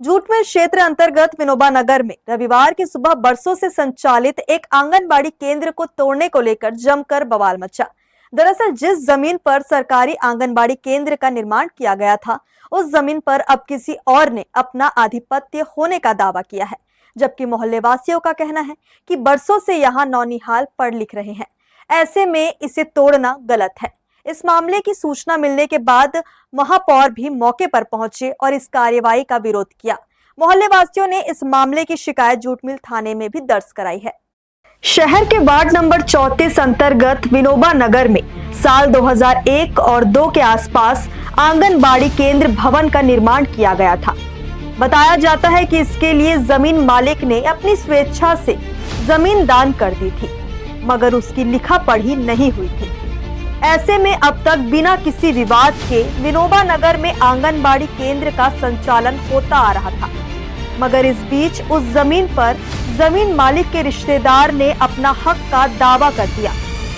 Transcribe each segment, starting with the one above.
Jute mill क्षेत्र अंतर्गत विनोबा नगर में रविवार की सुबह बरसों से संचालित एक आंगनबाड़ी केंद्र को तोड़ने को लेकर जमकर बवाल मचा। दरअसल जिस जमीन पर सरकारी आंगनबाड़ी केंद्र का निर्माण किया गया था, उस जमीन पर अब किसी और ने अपना आधिपत्य होने का दावा किया है, जबकि मोहल्ले वासियों का कहना है कि बरसों से यहाँ नौनिहाल पढ़ लिख रहे हैं। ऐसे में इसे तोड़ना गलत है। इस मामले की सूचना मिलने के बाद महापौर भी मौके पर पहुंचे और इस कार्रवाई का विरोध किया। मोहल्ले वासियों ने इस मामले की शिकायत जूटमिल थाने में भी दर्ज कराई है। शहर के वार्ड नंबर 34 अंतर्गत विनोबा नगर में साल 2001 और 2 के आसपास आंगनबाड़ी केंद्र भवन का निर्माण किया गया था। बताया जाता है कि इसके लिए जमीन मालिक ने अपनी स्वेच्छा से जमीन दान कर दी थी, मगर उसकी लिखा पढ़ी नहीं हुई थी। ऐसे में अब तक बिना किसी विवाद के विनोबा नगर में आंगनबाड़ी केंद्र का संचालन होता आ रहा था, मगर इस बीच उस जमीन पर जमीन मालिक के रिश्तेदार ने अपना हक का दावा कर दिया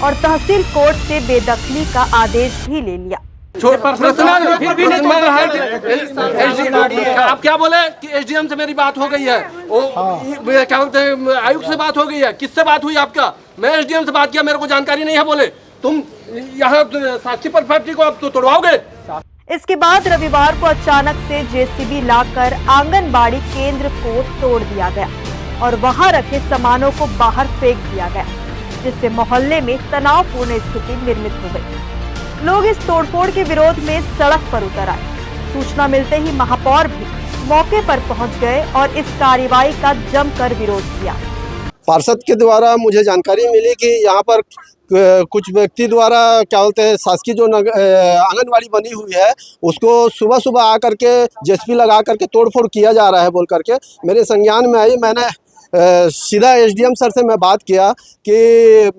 और तहसील कोर्ट से बेदखली का आदेश भी ले लिया। आप क्या बोले कि एसडीएम से मेरी बात हो गई है, क्या बोलते हैं आयुक्त से बात हो गई है। किससे बात हुई आपका? मैं एसडीएम से बात किया, मेरे को जानकारी नहीं है। बोले तुम यहाँ शासकीय प्रॉपर्टी को अब तो तोड़वाओगे। इसके बाद रविवार को अचानक से जेसीबी लाकर आंगनबाड़ी केंद्र को तोड़ दिया गया और वहां रखे सामानों को बाहर फेंक दिया गया, जिससे मोहल्ले में तनावपूर्ण स्थिति निर्मित हो गई। लोग इस तोड़फोड़ के विरोध में सड़क पर उतर आए। सूचना मिलते ही महापौर भी मौके पर पहुंच गए और इस कार्रवाई का जमकर विरोध किया। पार्षद के द्वारा मुझे जानकारी मिली कि यहाँ पर कुछ व्यक्ति द्वारा क्या बोलते हैं शासकीय जो आंगनबाड़ी बनी हुई है उसको सुबह सुबह आकर के जेसीबी लगा करके तोड़फोड़ किया जा रहा है बोल करके मेरे संज्ञान में आई। मैंने सीधा एसडीएम सर से मैं बात किया कि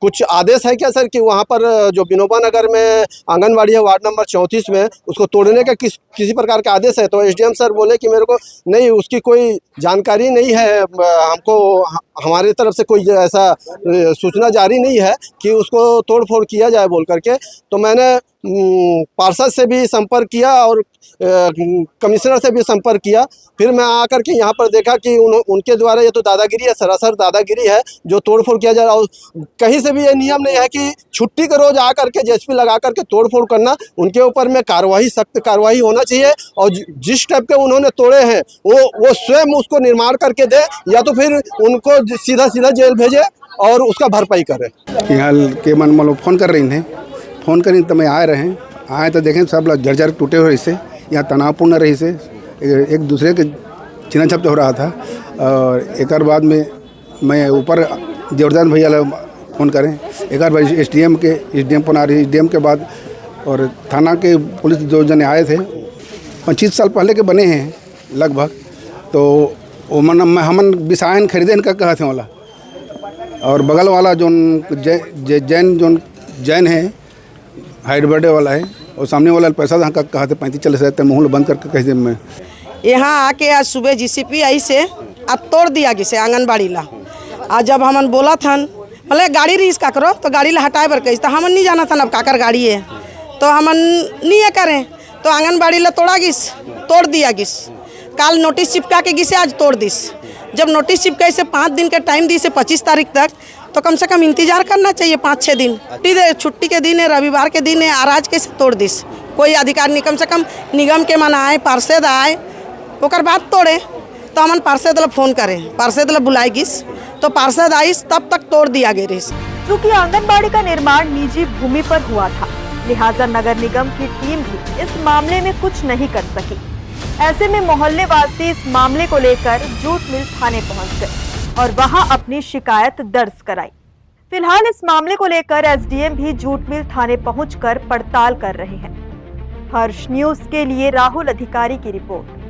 कुछ आदेश है क्या सर कि वहाँ पर जो विनोबा नगर में आंगनबाड़ी है वार्ड नंबर 34 में उसको तोड़ने का किसी प्रकार का आदेश है? तो एसडीएम सर बोले कि मेरे को नहीं, उसकी कोई जानकारी नहीं है, हमको हमारे तरफ से कोई ऐसा सूचना जारी नहीं है कि उसको तोड़फोड़ किया जाए बोल करके। तो मैंने पार्षद से भी संपर्क किया और कमिश्नर से भी संपर्क किया। फिर मैं आकर के यहाँ पर देखा कि उनके द्वारा ये तो दादागिरी है, सरासर दादागिरी है जो तोड़फोड़ किया जा रहा है। कहीं से भी ये नियम नहीं है कि छुट्टी के रोज आकर के जेसीबी लगा करके तोड़फोड़ करना। उनके ऊपर में कार्रवाई, सख्त कार्रवाई होना चाहिए और जिस टाइप के उन्होंने तोड़े हैं वो स्वयं उसको निर्माण करके दे, या तो फिर उनको सीधा सीधा जेल भेजे और उसका भरपाई करे। यहाँ के मन मतलब फ़ोन कर रही थे, फ़ोन करी तो मैं आए तो देखें सब लोग जर्जर टूटे हुए इससे, यहाँ तनावपूर्ण रही से एक दूसरे के छीना झपट हो रहा था। और एक बाद में मैं ऊपर जबरदस्त भैया फ़ोन करें, एक बार एसडीएम फोन आ रही, एसडीएम के बाद और थाना के पुलिस 2 जने आए थे। 25 साल पहले के बने हैं लगभग। तो वो हमन बिसायन खरीदे का कहा थे वाला, और बगल वाला जो जैन है हाइट बर्थडे वाला है, और सामने वाला पैसा का कहा थे 35-40 हज़ार मुँह बंद करके कह दे। मैं यहाँ आके आज सुबह जीसीपी आई से अब तोड़ दिया किसे आंगनबाड़ी ला। आज जब हमन बोला था मतलब गाड़ी रीस का करो तो गाड़ी ला हटाए बर कही, तो हमन नहीं जाना था अब काकर गाड़ी है, तो हमन नहीं ये करें तो आंगनबाड़ी ला तोड़ दिया गिस। काल नोटिस चिपका के गिसे आज तोड़ दिस। जब नोटिस चिपकाई से 5 दिन का टाइम दी से 25 तारीख तक, तो कम से कम इंतजार करना चाहिए 5-6 दिन। छुट्टी के दिन है, रविवार के दिन है, आज कैसे तोड़ दिस? कोई अधिकार नहीं, कम से कम निगम के मन आए, पार्षद आए ओकर बाद तोड़े। तो हमन पार्षद ला फोन करें, पार्षद ला बुलाई गिस, तो पार्षद आईस तब तक तोड़ दिया गया। चूँकि आंगनबाड़ी का निर्माण निजी भूमि पर हुआ था, लिहाजा नगर निगम की टीम भी इस मामले में कुछ नहीं कर सकी। ऐसे में मोहल्ले वासी इस मामले को लेकर जूटमिल थाने पहुंच गए और वहां अपनी शिकायत दर्ज कराई। फिलहाल इस मामले को लेकर एसडीएम भी जूटमिल थाने पहुंचकर पड़ताल कर रहे हैं। हर्ष न्यूज के लिए राहुल अधिकारी की रिपोर्ट।